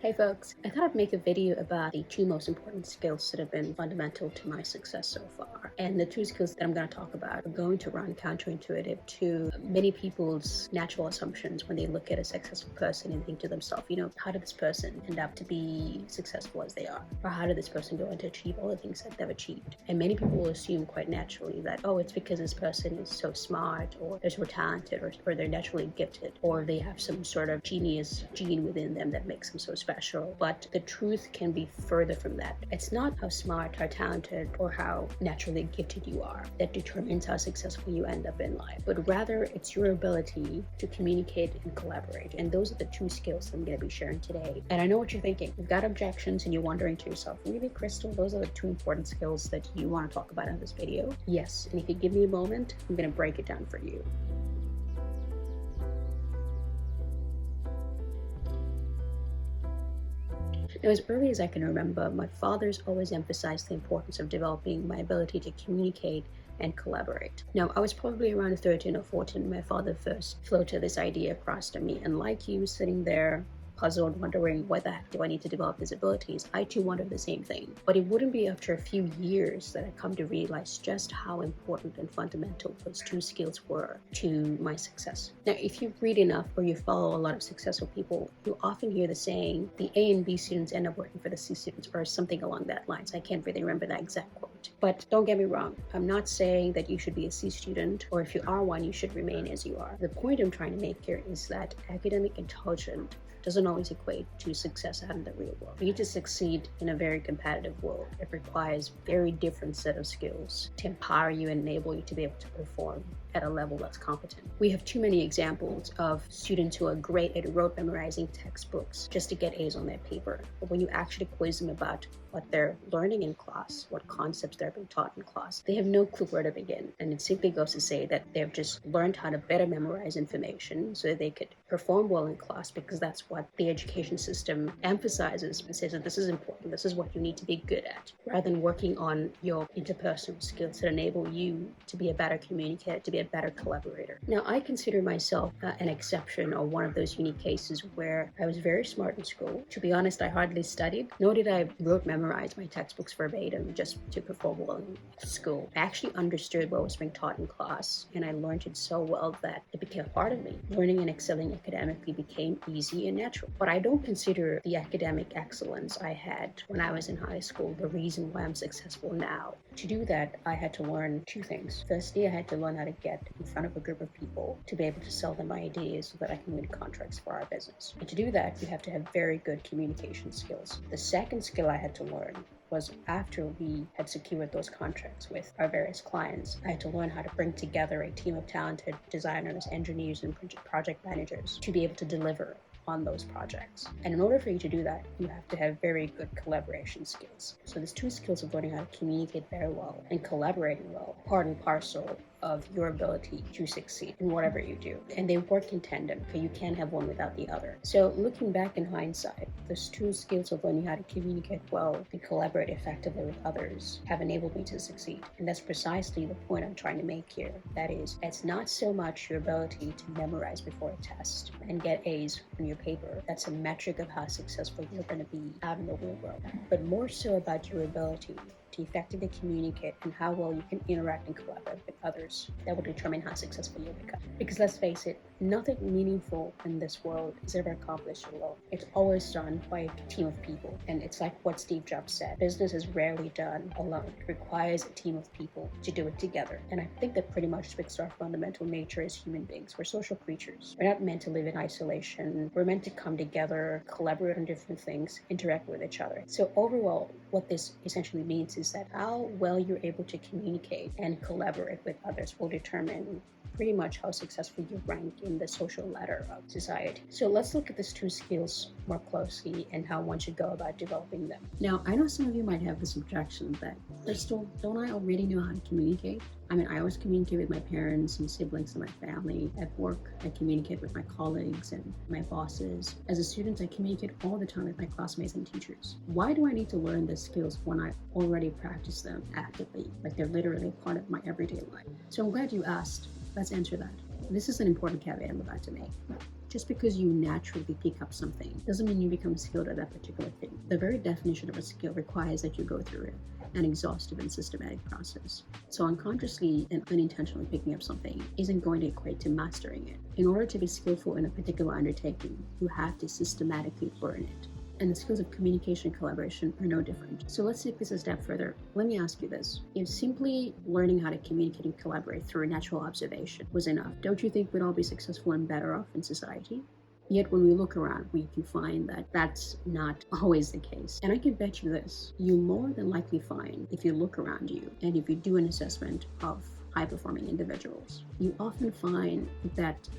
Hey folks, I thought I'd make a video about the two most important skills that have been fundamental to my success so far. And the two skills that I'm going to talk about are going to run counterintuitive to many people's natural assumptions when they look at a successful person and think to themselves, how did this person end up to be successful as they are? Or how did this person go on to achieve all the things that they've achieved? And many people will assume quite naturally that, oh, it's because this person is so smart, or they're so talented, or they're naturally gifted, or they have some sort of genius gene within them that makes them so special. But the truth can be further from that. It's not how smart, how talented, or how naturally gifted you are that determines how successful you end up in life, but rather it's your ability to communicate and collaborate. And those are the two skills I'm going to be sharing today. And I know what you're thinking. You've got objections and you're wondering to yourself, really, Crystal, those are the two important skills that you want to talk about in this video? Yes, and if you give me a moment, I'm going to break it down for you. Now, as early as I can remember, my father's always emphasized the importance of developing my ability to communicate and collaborate. Now, I was probably around 13 or 14 when my father first floated this idea across to me, and like you, sitting there puzzled, wondering why the heck do I need to develop these abilities, I too wanted the same thing. But it wouldn't be after a few years that I come to realize just how important and fundamental those two skills were to my success. Now, if you read enough or you follow a lot of successful people, you often hear the saying, the A and B students end up working for the C students, or something along that lines. I can't really remember that exact quote. But don't get me wrong, I'm not saying that you should be a C student, or if you are one, you should remain as you are. The point I'm trying to make here is that academic intelligence doesn't always equate to success out in the real world. For you to succeed in a very competitive world, it requires a very different set of skills to empower you and enable you to be able to perform at a level that's competent. We have too many examples of students who are great at rote memorizing textbooks just to get A's on their paper. But when you actually quiz them about what they're learning in class, what concepts they're being taught in class, they have no clue where to begin. And it simply goes to say that they've just learned how to better memorize information so that they could perform well in class, because that's what the education system emphasizes and says that this is important, this is what you need to be good at, rather than working on your interpersonal skills that enable you to be a better communicator, to be a better collaborator. Now, I consider myself an exception, or one of those unique cases where I was very smart in school. To be honest, I hardly studied, nor did I rote memorize my textbooks verbatim just to perform well in school. I actually understood what was being taught in class, and I learned it so well that it became a part of me. Learning and excelling academically became easy and natural. But I don't consider the academic excellence I had when I was in high school the reason why I'm successful now. To do that, I had to learn two things. Firstly, I had to learn how to get in front of a group of people to be able to sell them my ideas so that I can win contracts for our business. And to do that, you have to have very good communication skills. The second skill I had to learn was after we had secured those contracts with our various clients, I had to learn how to bring together a team of talented designers, engineers, and project managers to be able to deliver on those projects. And in order for you to do that, you have to have very good collaboration skills. So there's two skills of learning how to communicate very well and collaborating well, part and parcel of your ability to succeed in whatever you do. And they work in tandem, because you can't have one without the other. So looking back in hindsight, those two skills of learning how to communicate well and collaborate effectively with others have enabled me to succeed. And that's precisely the point I'm trying to make here. That is, it's not so much your ability to memorize before a test and get A's on your paper. That's a metric of how successful you're going to be out in the real world, but more so about your ability to effectively communicate and how well you can interact and collaborate with others. That will determine how successful you'll become. Because let's face it, nothing meaningful in this world is ever accomplished alone. It's always done by a team of people. And it's like what Steve Jobs said, business is rarely done alone. It requires a team of people to do it together. And I think that pretty much speaks our fundamental nature as human beings. We're social creatures. We're not meant to live in isolation. We're meant to come together, collaborate on different things, interact with each other. So overall, what this essentially means is that how well you're able to communicate and collaborate with others will determine pretty much how successful you rank in the social ladder of society. So let's look at these two skills more closely and how one should go about developing them. Now, I know some of you might have this objection that, Crystal, don't I already know how to communicate? I mean, I always communicate with my parents and siblings and my family. At work, I communicate with my colleagues and my bosses. As a student, I communicate all the time with my classmates and teachers. Why do I need to learn these skills when I already practice them actively? Like they're literally part of my everyday life. So I'm glad you asked. Let's answer that. This is an important caveat I'm about to make. Just because you naturally pick up something doesn't mean you become skilled at that particular thing. The very definition of a skill requires that you go through an exhaustive and systematic process. So unconsciously and unintentionally picking up something isn't going to equate to mastering it. In order to be skillful in a particular undertaking, you have to systematically learn it. And the skills of communication and collaboration are no different. So let's take this a step further. Let me ask you this. If simply learning how to communicate and collaborate through natural observation was enough, don't you think we'd all be successful and better off in society? Yet when we look around, we can find that that's not always the case. And I can bet you this, you'll more than likely find, if you look around you and if you do an assessment of high-performing individuals, you often find that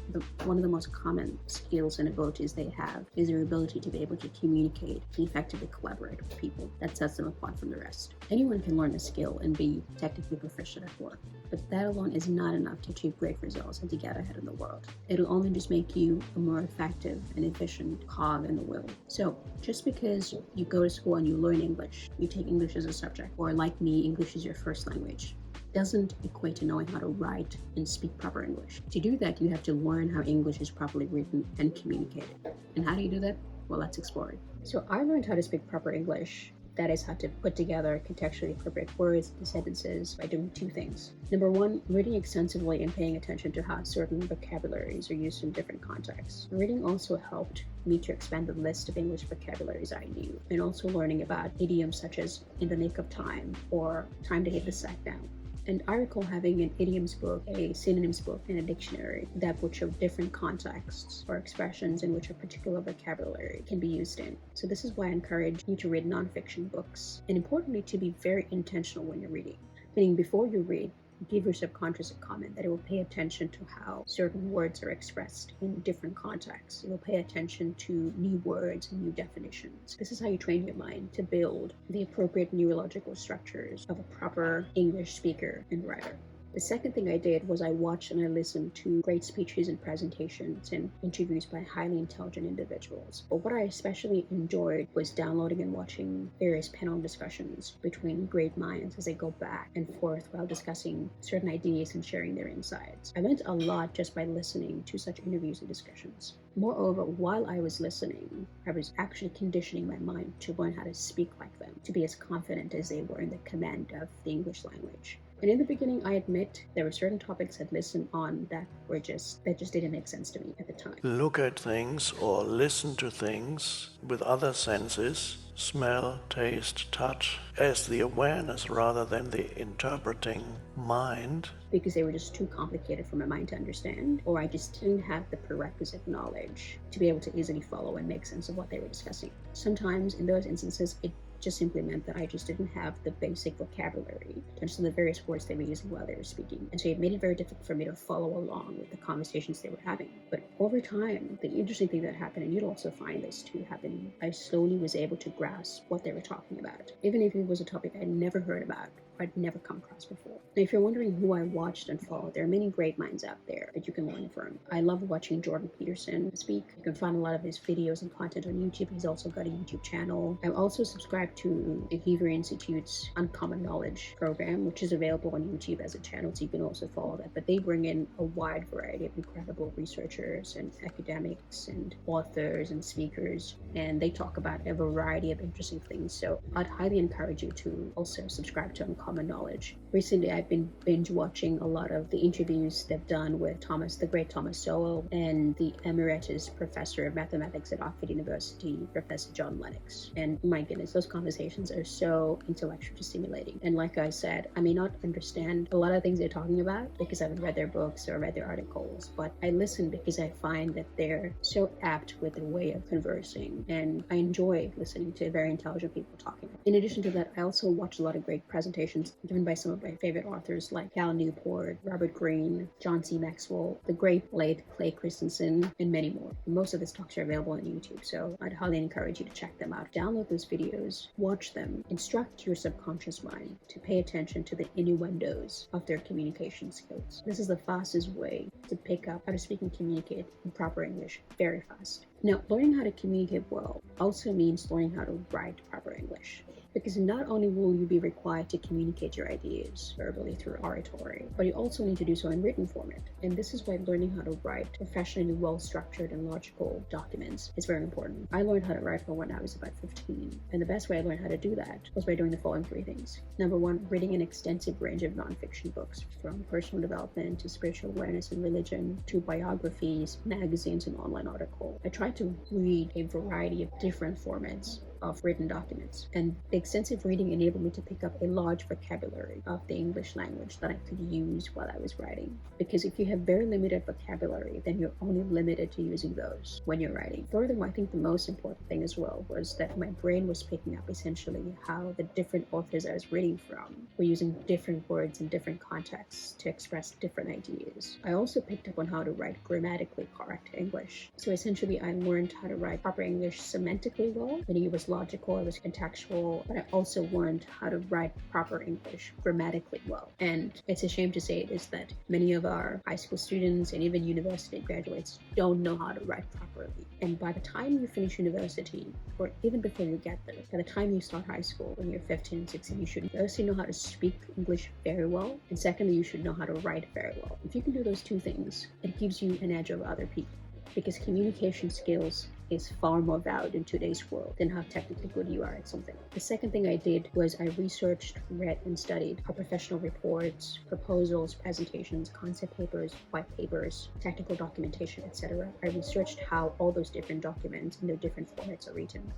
one of the most common skills and abilities they have is their ability to be able to communicate and effectively collaborate with people. That sets them apart from the rest. Anyone can learn a skill and be technically proficient at work, but that alone is not enough to achieve great results and to get ahead in the world. It'll only just make you a more effective and efficient cog in the wheel. So just because you go to school and you learn English, you take English as a subject, or like me, English is your first language, doesn't equate to knowing how to write and speak proper English. To do that, you have to learn how English is properly written and communicated. And how do you do that? Well, let's explore it. So I learned how to speak proper English. That is how to put together contextually appropriate words and sentences by doing two things. Number one, reading extensively and paying attention to how certain vocabularies are used in different contexts. Reading also helped me to expand the list of English vocabularies I knew, and also learning about idioms such as in the nick of time or time to hit the sack down. And I recall having an idioms book, a synonyms book, and a dictionary that would show different contexts or expressions in which a particular vocabulary can be used in. So this is why I encourage you to read nonfiction books, and importantly, to be very intentional when you're reading. Meaning before you read, give your subconscious a comment that it will pay attention to how certain words are expressed in different contexts. It will pay attention to new words and new definitions. This is how you train your mind to build the appropriate neurological structures of a proper English speaker and writer. The second thing I did was I watched and I listened to great speeches and presentations and interviews by highly intelligent individuals. But what I especially enjoyed was downloading and watching various panel discussions between great minds as they go back and forth while discussing certain ideas and sharing their insights. I learned a lot just by listening to such interviews and discussions. Moreover, while I was listening, I was actually conditioning my mind to learn how to speak like them, to be as confident as they were in the command of the English language. And in the beginning, I admit there were certain topics I'd listened on that just didn't make sense to me at the time. Look at things or listen to things with other senses, smell, taste, touch, as the awareness rather than the interpreting mind. Because they were just too complicated for my mind to understand, or I just didn't have the prerequisite knowledge to be able to easily follow and make sense of what they were discussing. Sometimes in those instances, it just simply meant that I just didn't have the basic vocabulary to understand the various words they were using while they were speaking. And so it made it very difficult for me to follow along with the conversations they were having. But over time, the interesting thing that happened, and you'll also find this too happening, I slowly was able to grasp what they were talking about, even if it was a topic I'd never heard about, I'd never come across before. Now, if you're wondering who I watched and followed, there are many great minds out there that you can learn from. I love watching Jordan Peterson speak. You can find a lot of his videos and content on YouTube. He's also got a YouTube channel. I'm also subscribed to the Hebrew Institute's Uncommon Knowledge program, which is available on YouTube as a channel, so you can also follow that. But they bring in a wide variety of incredible researchers and academics and authors and speakers, and they talk about a variety of interesting things. So I'd highly encourage you to also subscribe to Uncommon Knowledge. Recently, I've been binge watching a lot of the interviews they've done with the great Thomas Sowell, and the Emeritus Professor of Mathematics at Oxford University, Professor John Lennox. And my goodness, those conversations are so intellectually stimulating. And like I said, I may not understand a lot of things they're talking about because I haven't read their books or read their articles, but I listen because I find that they're so apt with their way of conversing, and I enjoy listening to very intelligent people talking. In addition to that, I also watch a lot of great presentations given by some of my favorite authors like Cal Newport, Robert Greene, John C. Maxwell, the great late Clay Christensen, and many more. Most of these talks are available on YouTube, so I'd highly encourage you to check them out. Download those videos, watch them, instruct your subconscious mind to pay attention to the innuendos of their communication skills. This is the fastest way to pick up how to speak and communicate in proper English very fast. Now, learning how to communicate well also means learning how to write proper English. because not only will you be required to communicate your ideas verbally through oratory, but you also need to do so in written format. And this is why learning how to write professionally well-structured and logical documents is very important. I learned how to write when I was about 15, and the best way I learned how to do that was by doing the following 3 things. Number 1, reading an extensive range of nonfiction books, from personal development to spiritual awareness and religion to biographies, magazines, and online articles. I tried to read a variety of different formats of written documents, and the extensive reading enabled me to pick up a large vocabulary of the English language that I could use while I was writing. Because if you have very limited vocabulary, then you're only limited to using those when you're writing. Furthermore, I think the most important thing as well was that my brain was picking up essentially how the different authors I was reading from were using different words in different contexts to express different ideas. I also picked up on how to write grammatically correct English. So essentially, I learned how to write proper English semantically well, meaning it was logical, it was contextual, but I also learned how to write proper English grammatically well. And it's a shame to say it is that many of our high school students and even university graduates don't know how to write properly. And by the time you finish university, or even before you get there, by the time you start high school, when you're 15 and 16, you should firstly know how to speak English very well, and secondly, you should know how to write very well. If you can do those 2 things, it gives you an edge over other people, because communication skills is far more valued in today's world than how technically good you are at something. The second thing I did was I researched, read, and studied how professional reports, proposals, presentations, concept papers, white papers, technical documentation, etc. I researched how all those different documents in their different formats are written.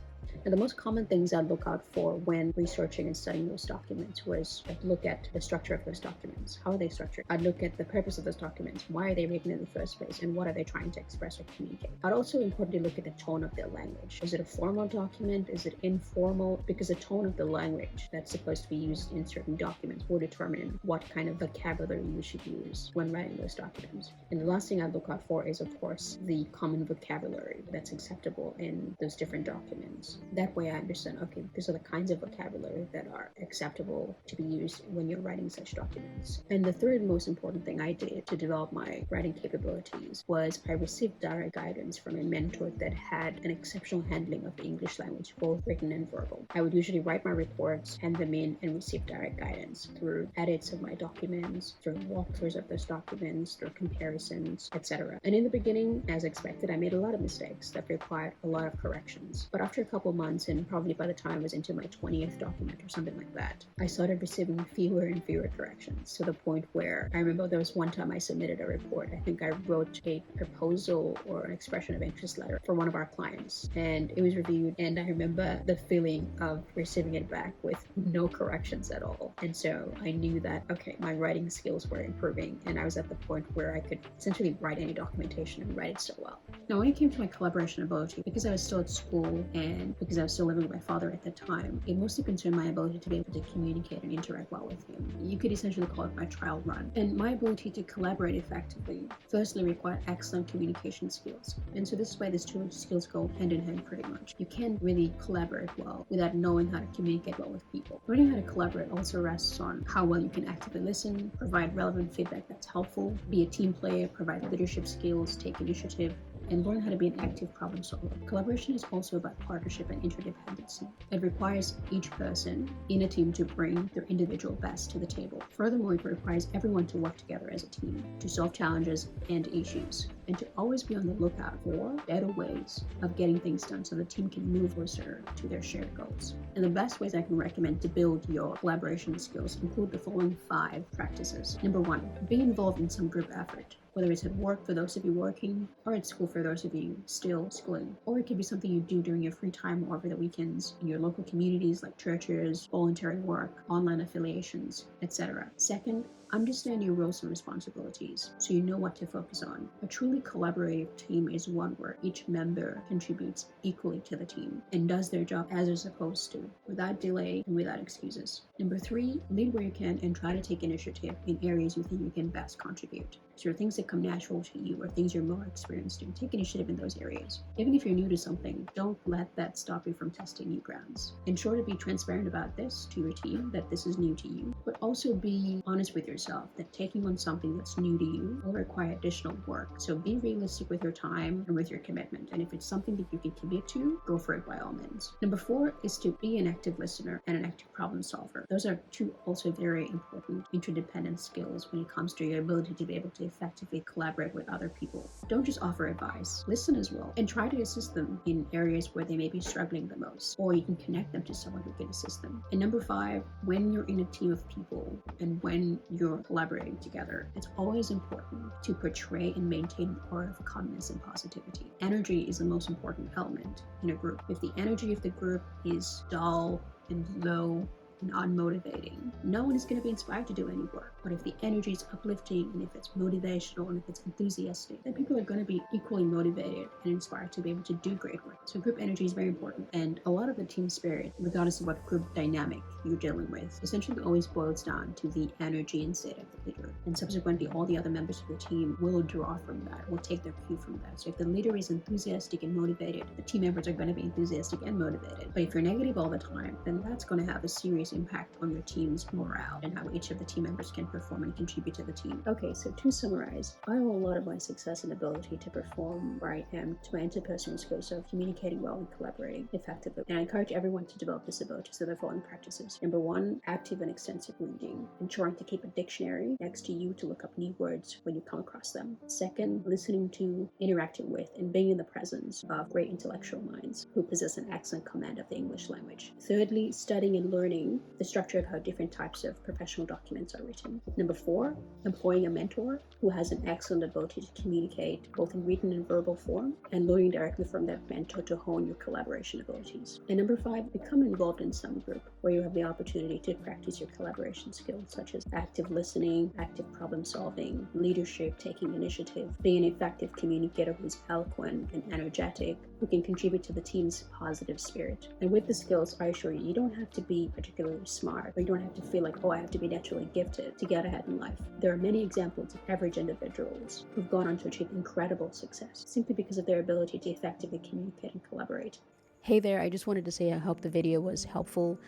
Now, the most common things I'd look out for when researching and studying those documents was I'd look at the structure of those documents. How are they structured? I'd look at the purpose of those documents. Why are they written in the first place? And what are they trying to express or communicate? I'd also importantly look at the tone of their language. Is it a formal document? Is it informal? Because the tone of the language that's supposed to be used in certain documents will determine what kind of vocabulary you should use when writing those documents. And the last thing I'd look out for is, of course, the common vocabulary that's acceptable in those different documents. That way I understand, okay, these are the kinds of vocabulary that are acceptable to be used when you're writing such documents. And the third most important thing I did to develop my writing capabilities was I received direct guidance from a mentor that had an exceptional handling of the English language, both written and verbal. I would usually write my reports, hand them in, and receive direct guidance through edits of my documents, through walkthroughs of those documents, through comparisons, etc. And in the beginning, as expected, I made a lot of mistakes that required a lot of corrections. But after a couple months, and probably by the time I was into my 20th document or something like that, I started receiving fewer and fewer corrections, to the point where I remember there was one time I submitted a report. I think I wrote a proposal or an expression of interest letter for one of our clients, and it was reviewed, and I remember the feeling of receiving it back with no corrections at all. And so I knew that, okay, my writing skills were improving, and I was at the point where I could essentially write any documentation and write it so well. Now, when it came to my collaboration ability, because I was still at school and because I was still living with my father at the time, it mostly concerned my ability to be able to communicate and interact well with him. You could essentially call it my trial run. And my ability to collaborate effectively firstly required excellent communication skills. And so this is why these 2 skills go hand in hand pretty much. You can't really collaborate well without knowing how to communicate well with people. Learning how to collaborate also rests on how well you can actively listen, provide relevant feedback that's helpful, be a team player, provide leadership skills, take initiative, and learn how to be an active problem solver. Collaboration is also about partnership and interdependency. It requires each person in a team to bring their individual best to the table. Furthermore, it requires everyone to work together as a team to solve challenges and issues, and to always be on the lookout for better ways of getting things done so the team can move closer to their shared goals. And the best ways I can recommend to build your collaboration skills include the following 5 practices. Number 1, be involved in some group effort. Whether it's at work for those of you working, or at school for those of you still schooling. Or it could be something you do during your free time or over the weekends in your local communities like churches, voluntary work, online affiliations, etc. Second, understand your roles and responsibilities so you know what to focus on. A truly collaborative team is one where each member contributes equally to the team and does their job as they're supposed to, without delay and without excuses. Number 3, lead where you can and try to take initiative in areas you think you can best contribute. So things that come natural to you or things you're more experienced in, take initiative in those areas. Even if you're new to something, don't let that stop you from testing new grounds. Ensure to be transparent about this to your team, that this is new to you, but also be honest with yourself that taking on something that's new to you will require additional work. So be realistic with your time and with your commitment. And if it's something that you can commit to, go for it by all means. Number 4 is to be an active listener and an active problem solver. Those are two also very important interdependent skills when it comes to your ability to be able to effectively collaborate with other people. Don't just offer advice, listen as well, and try to assist them in areas where they may be struggling the most, or you can connect them to someone who can assist them. And number 5, when you're in a team of people and when you're collaborating together, it's always important to portray and maintain the aura of calmness and positivity. Energy is the most important element in a group. If the energy of the group is dull and low and unmotivating, no one is going to be inspired to do any work. But if the energy is uplifting and if it's motivational and if it's enthusiastic, then people are going to be equally motivated and inspired to be able to do great work. So group energy is very important, and a lot of the team spirit, regardless of what group dynamic you're dealing with, essentially always boils down to the energy and state of the leader. And subsequently, all the other members of the team will draw from that, will take their cue from that. So if the leader is enthusiastic and motivated, the team members are going to be enthusiastic and motivated. But if you're negative all the time, then that's going to have a serious impact on your team's morale and how each of the team members can perform and contribute to the team. Okay, so to summarize, I owe a lot of my success and ability to perform where I am to my interpersonal skills of communicating well and collaborating effectively. And I encourage everyone to develop this ability through the following practices. Number 1, active and extensive reading, ensuring to keep a dictionary next to you to look up new words when you come across them. Second, listening to, interacting with, and being in the presence of great intellectual minds who possess an excellent command of the English language. Thirdly, studying and learning the structure of how different types of professional documents are written. Number 4, employing a mentor who has an excellent ability to communicate both in written and verbal form, and learning directly from that mentor to hone your collaboration abilities. And number 5, become involved in some group where you have the opportunity to practice your collaboration skills such as active listening, active problem solving, leadership, taking initiative, being an effective communicator who's eloquent and energetic, who can contribute to the team's positive spirit. And with the skills, I assure you, you don't have to be particularly smart, or you don't have to feel like, oh, I have to be naturally gifted to get ahead in life. There are many examples of average individuals who've gone on to achieve incredible success simply because of their ability to effectively communicate and collaborate. Hey there, I just wanted to say I hope the video was helpful.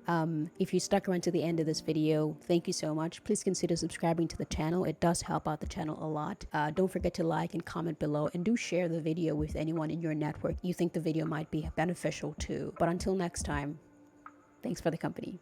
If you stuck around to the end of this video, thank you so much. Please consider subscribing to the channel. It does help out the channel a lot. Don't forget to like and comment below, and do share the video with anyone in your network you think the video might be beneficial to. But until next time, thanks for the company.